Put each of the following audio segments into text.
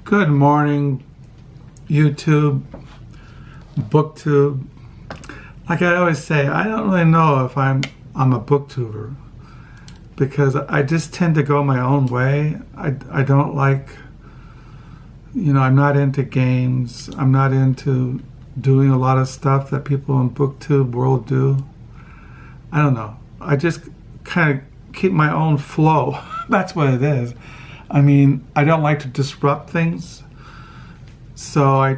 Good morning, YouTube, BookTube. Like I always say, I don't really know if I'm a booktuber because I just tend to go my own way. I don't like, I'm not into games. I'm not into doing a lot of stuff that people in BookTube world do. I don't know. I just kind of keep my own flow. That's what it is. I mean, I don't like to disrupt things. So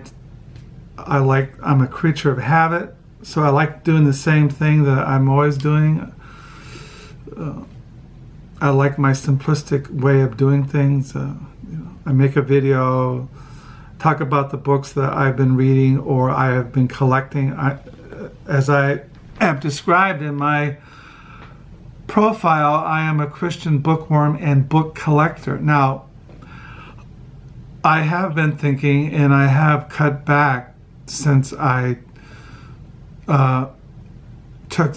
I'm a creature of habit. So I like doing the same thing that I'm always doing. I like my simplistic way of doing things. I make a video, talk about the books that I've been reading or I have been collecting. As I have described in my profile, I am a Christian bookworm and book collector. Now, I have been thinking, and I have cut back since I took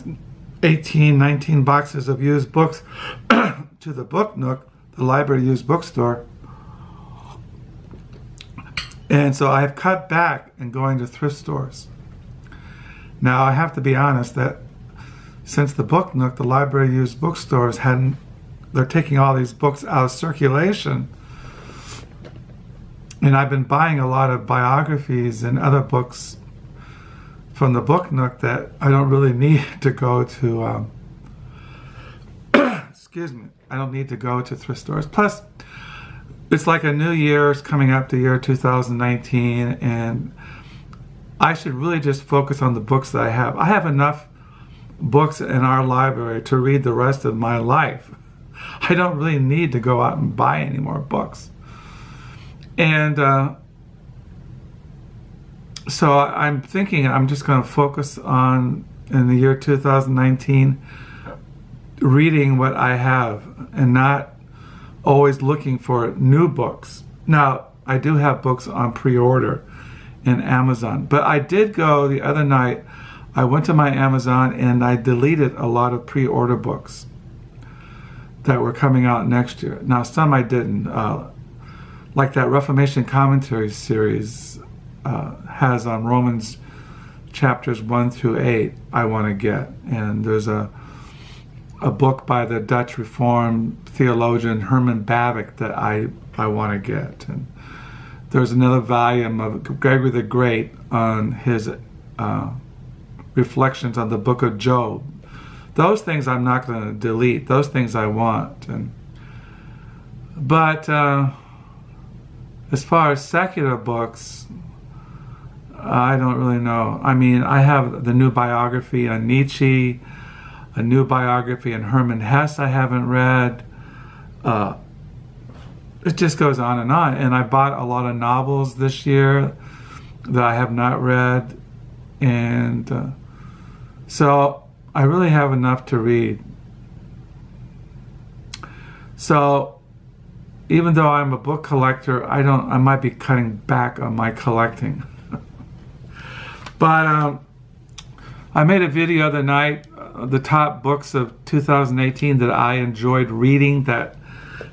18, 19 boxes of used books to the Book Nook, the library used bookstore. And so I've cut back in going to thrift stores. Now, I have to be honest that since the Book Nook, the library used bookstores they're taking all these books out of circulation. And I've been buying a lot of biographies and other books from the Book Nook that I don't really need to go to, excuse me, I don't need to go to thrift stores. Plus, it's like a new year is coming up, the year 2019, and I should really just focus on the books that I have. I have enough books in our library to read the rest of my life. I don't really need to go out and buy any more books. And so I'm thinking I'm just going to focus on, in the year 2019, reading what I have and not always looking for new books. Now, I do have books on pre-order in Amazon, but I did go the other night. I went to my Amazon and I deleted a lot of pre-order books that were coming out next year. Now, some I didn't. Like that Reformation Commentary series has on Romans chapters 1 through 8, I want to get. And there's a book by the Dutch Reformed theologian Herman Bavinck that I want to get. And there's another volume of Gregory the Great on his reflections on the book of Job. Those things I'm not going to delete. Those things I want. But as far as secular books, I don't really know. I mean, I have the new biography on Nietzsche, a new biography on Hermann Hesse I haven't read. It just goes on. And I bought a lot of novels this year that I have not read. And so I really have enough to read. So even though I'm a book collector, I might be cutting back on my collecting. But I made a video the other night, the top books of 2018 that I enjoyed reading. That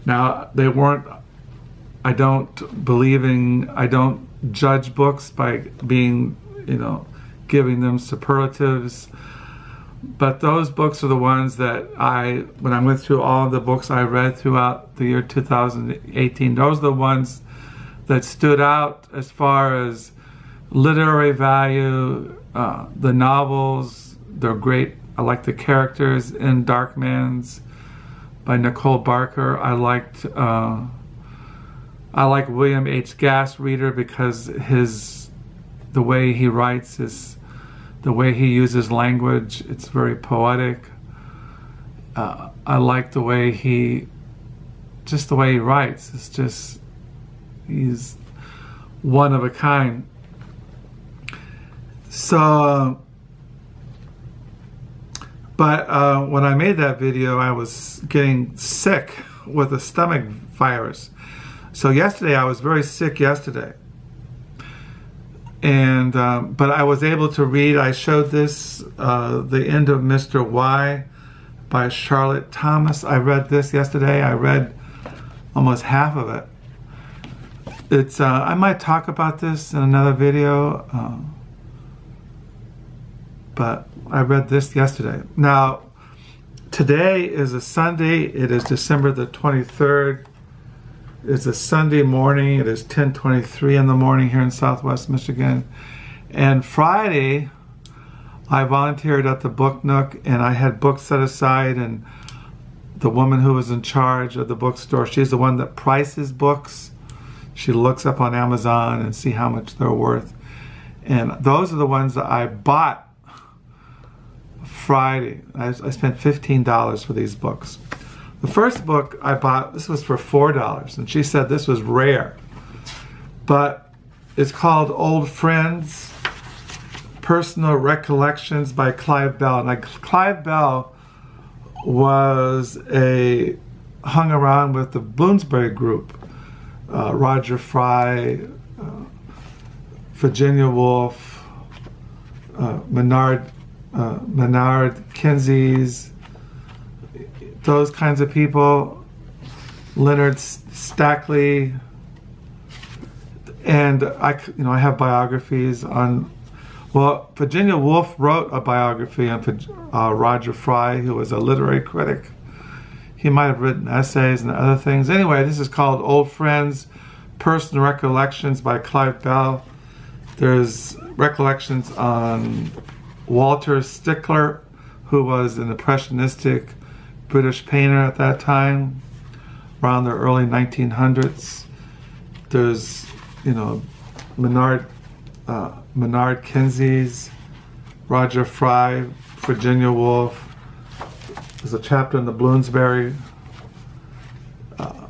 now they weren't. I don't judge books by being, giving them superlatives. But those books are the ones that when I went through all of the books I read throughout the year 2018, those are the ones that stood out as far as literary value. The novels, they're great. I like the characters in Dark Man's by Nicole Barker. I like William H. Gassreader because the way he writes is, the way he uses language, it's very poetic. I like the way he writes. It's just, he's one of a kind. So, but when I made that video, I was getting sick with a stomach virus. So yesterday, I was very sick yesterday. And but I was able to read. I showed this, The End of Mr. Y by Scarlett Thomas. I read this yesterday. I read almost half of it. It's I might talk about this in another video, but I read this yesterday. Now, today is a Sunday. It is December the 23rd. It's a Sunday morning. It is 10:23 in the morning here in Southwest Michigan. And Friday, I volunteered at the Book Nook, and I had books set aside, and the woman who was in charge of the bookstore, she's the one that prices books. She looks up on Amazon and see how much they're worth. And those are the ones that I bought Friday. I spent $15 for these books. The first book I bought, this was for $4, and she said this was rare. But it's called Old Friends, Personal Recollections by Clive Bell. Now, Clive Bell was hung around with the Bloomsbury group. Roger Fry, Virginia Woolf, Maynard Kinsey's, those kinds of people, Leonard Stackley, and I have biographies on. Well, Virginia Woolf wrote a biography on Roger Fry, who was a literary critic. He might have written essays and other things. Anyway, this is called Old Friends, Personal Recollections by Clive Bell. There's recollections on Walter Stickler, who was an impressionistic British painter at that time, around the early 1900s. There's, Maynard Kinsey's, Roger Fry, Virginia Woolf. There's a chapter in the Bloomsbury, and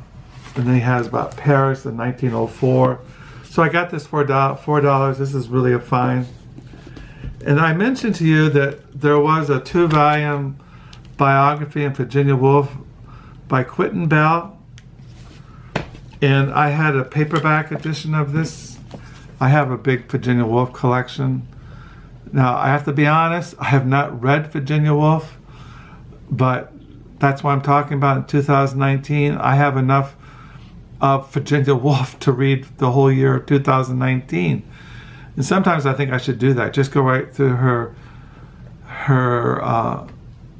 then he has about Paris in 1904. So I got this for $4. This is really a find. And I mentioned to you that there was a 2-volume biography of Virginia Woolf by Quentin Bell, and I had a paperback edition of this. I have a big Virginia Woolf collection. Now, I have to be honest, I have not read Virginia Woolf, but that's what I'm talking about in 2019. I have enough of Virginia Woolf to read the whole year of 2019. And sometimes I think I should do that. Just go right through her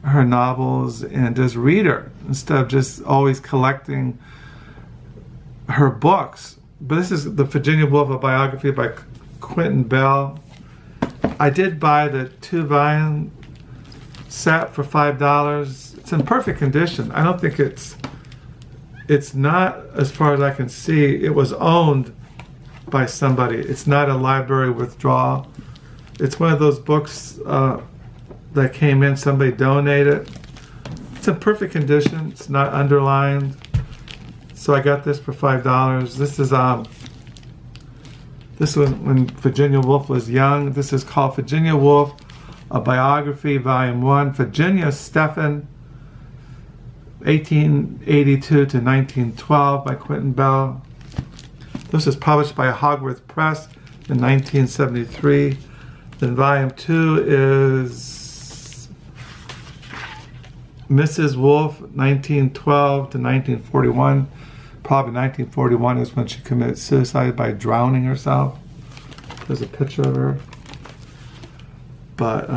novels and just read her instead of just always collecting her books. But this is the Virginia Woolf, a biography by Quentin Bell. I did buy the 2-volume set for $5. It's in perfect condition. I don't think it's not, as far as I can see, it was owned by somebody. It's not a library withdrawal. It's one of those books that came in, somebody donated. It's in perfect condition. It's not underlined. So I got this for $5. This was when Virginia Woolf was young. This is called Virginia Woolf, a Biography, Volume 1. Virginia Stephen, 1882 to 1912 by Quentin Bell. This was published by Hogwarts Press in 1973. Then Volume 2 is Mrs. Woolf, 1912 to 1941. Probably 1941 is when she committed suicide by drowning herself. There's a picture of her. But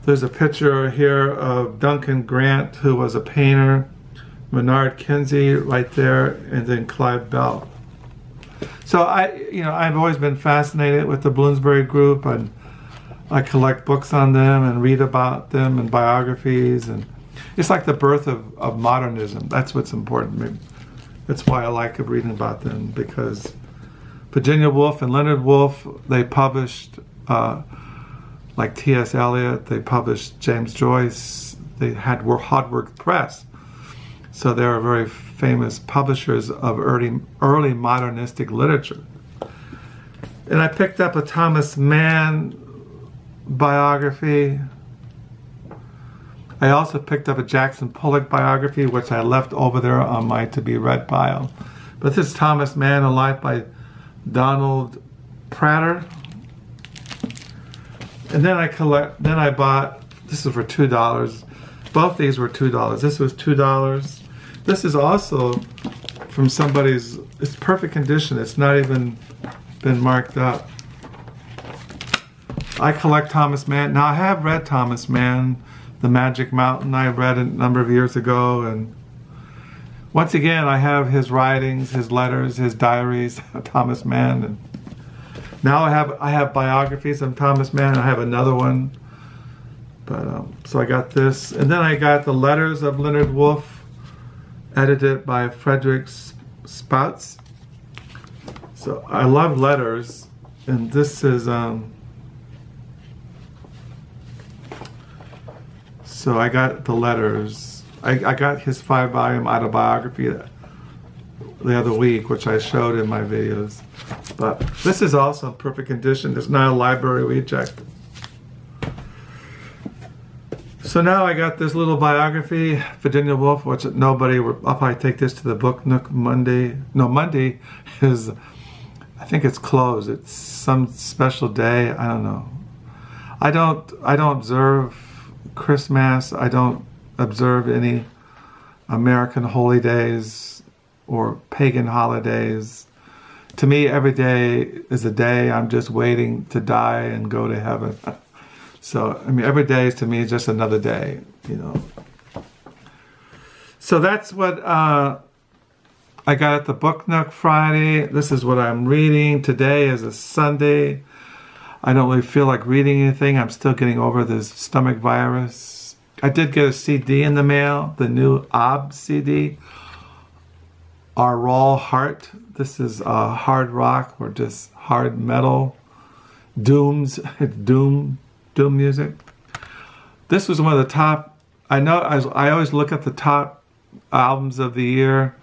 there's a picture here of Duncan Grant, who was a painter, Maynard Kinsey right there, and then Clive Bell. So I've always been fascinated with the Bloomsbury group, and I collect books on them and read about them and biographies, and it's like the birth of modernism. That's what's important to me. That's why I like reading about them, because Virginia Woolf and Leonard Woolf, they published like T.S. Eliot, they published James Joyce, they had Hogwarts Press. So they were very famous publishers of early modernistic literature. And I picked up a Thomas Mann biography. I also picked up a Jackson Pollack biography, which I left over there on my to-be-read pile. But this is Thomas Mann, A Life by Donald Prater. And then I bought, this is for $2. Both these were $2. This was $2. This is also from somebody's, it's perfect condition. It's not even been marked up. I collect Thomas Mann. Now I have read Thomas Mann, The Magic Mountain. I read it a number of years ago, and once again I have his writings, his letters, his diaries, Thomas Mann. And now I have biographies of Thomas Mann. I have another one, but so I got this, and then I got the letters of Leonard Woolf, edited by Frederic Spouts. So I love letters, and this is so I got the letters. I got his 5-volume autobiography the other week, which I showed in my videos. But this is also in perfect condition. It's not a library reject. So now I got this little biography, Virginia Woolf, which nobody, I'll probably take this to the Book Nook Monday. No, Monday is, I think it's closed. It's some special day. I don't know. I don't observe Christmas. I don't observe any American holy days or pagan holidays. To me, every day is a day I'm just waiting to die and go to heaven. So, I mean, every day is to me just another day, you know. So that's what I got at the Book Nook Friday. This is what I'm reading. Today is a Sunday. I don't really feel like reading anything. I'm still getting over this stomach virus. I did get a CD in the mail, the new OB CD, Our Raw Heart. This is hard rock or just hard metal. Doom music. This was one of the top, I always look at the top albums of the year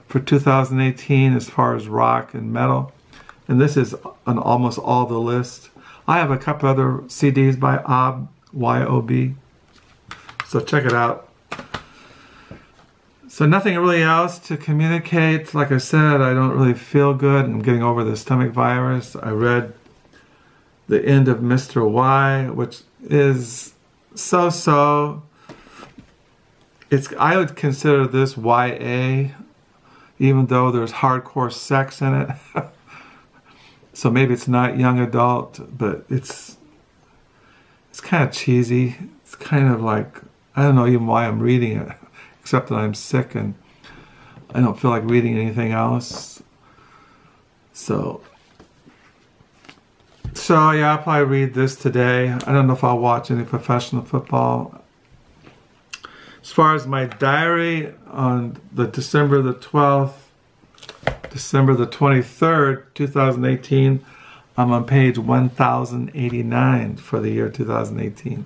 for 2018 as far as rock and metal, and this is on almost all the list. I have a couple other CDs by OB, Y-O-B, so check it out. So nothing really else to communicate. Like I said, I don't really feel good. I'm getting over the stomach virus. I read the end of Mr. Y, which is so-so. I would consider this YA, even though there's hardcore sex in it. So maybe it's not young adult, but it's kind of cheesy. It's kind of like, I don't know even why I'm reading it, except that I'm sick and I don't feel like reading anything else. So yeah, I'll probably read this today. I don't know if I'll watch any professional football. As far as my diary, on the December the 12th, December the 23rd, 2018, I'm on page 1089 for the year 2018.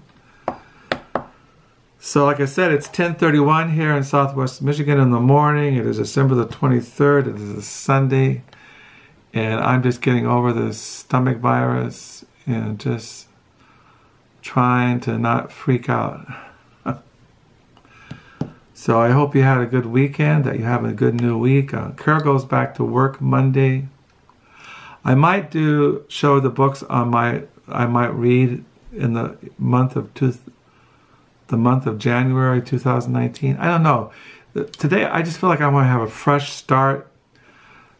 So like I said, it's 10:31 here in Southwest Michigan in the morning. It is December the 23rd. It is a Sunday. And I'm just getting over this stomach virus and just trying to not freak out. So I hope you had a good weekend, that you have a good new week. Carol goes back to work Monday. I might show the books on I might read in the month of January 2019. I don't know. Today I just feel like I want to have a fresh start.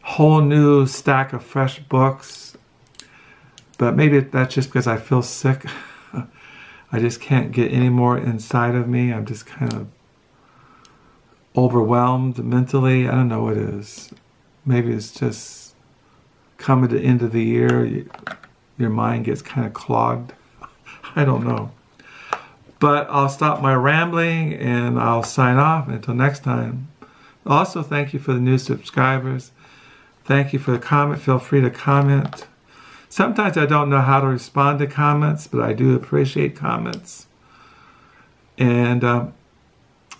Whole new stack of fresh books, but maybe that's just because I feel sick. I just can't get any more inside of me. I'm just kind of overwhelmed mentally. I don't know what it is. Maybe it's just coming to the end of the year, your mind gets kind of clogged. I don't know. But I'll stop my rambling and I'll sign off until next time. Also, thank you for the new subscribers. Thank you for the comment. Feel free to comment. Sometimes I don't know how to respond to comments, but I do appreciate comments. And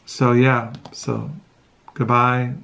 so yeah, so goodbye.